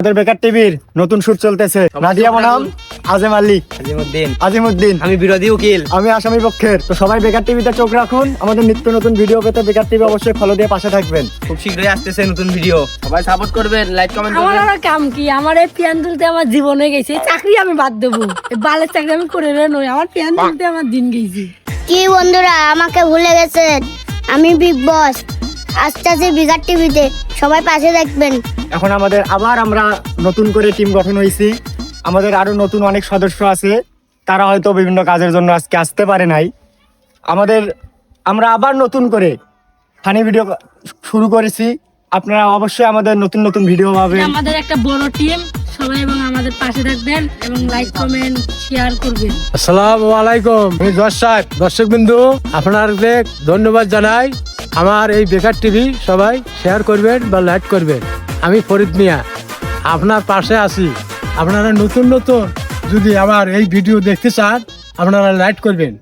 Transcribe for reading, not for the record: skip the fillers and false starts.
আমাদের বেকার টিভির নতুন শুট চলতেছে। নাদিয়া বনাম আজেম আলী, আজিমউদ্দিন। আমি বিরোধী উকিল, আমি আসামি পক্ষের। তো সবাই বেকার টিভিতে চোখ রাখুন। আমাদের নিত্য নতুন ভিডিও পেতে বেকার টিভি অবশ্যই ফলো দিয়ে পাশে থাকবেন। খুব শীঘ্রই আসতেছে নতুন ভিডিও, সবাই সাপোর্ট করবেন, লাইক কমেন্ট আমার করবেন। আর কাম কি? আমার এই পিয়ান তুলতে আমার জীবন হয়ে গেছে। এই চাকরি আমি বাদ দেবো, এই বালের চাকরি আমি করে নই। আমার পিয়ান তুলতে আমার দিন গেছে। কি বন্ধুরা, আমাকে ভুলে গেছেন? আমি বিগ বস আসতেছি বিগার টিভিতে, সবাই পাশে দেখবেন। এখন আমাদের আবার আমরা নতুন করে টিম গঠন হয়েছি। আমাদের আরো নতুন অনেক সদস্য আছে, তারা হয়তো বিভিন্ন কাজের জন্য আজকে আসতে পারে নাই। আমরা আবার নতুন করে ফানি ভিডিও শুরু করেছি। আপনারা অবশ্যই আমাদের নতুন নতুন ভিডিও পাবেন। আমাদের একটা বড় টিম, সবাই এবং আমাদের পাশে থাকবেন এবং লাইক কমেন্ট শেয়ার করবেন। আসসালামু আলাইকুম। আমি জজ সাহেব, দর্শক বিন্দু আপনাদের ধন্যবাদ জানাই। আমার এই বেকার টিভি সবাই শেয়ার করবেন বা লাইক করবেন। আমি ফরিদ মিয়া আপনার পাশে আছি। আপনারা নতুন নতুন যদি আমার এই ভিডিও দেখতে চান আপনারা লাইক করবেন।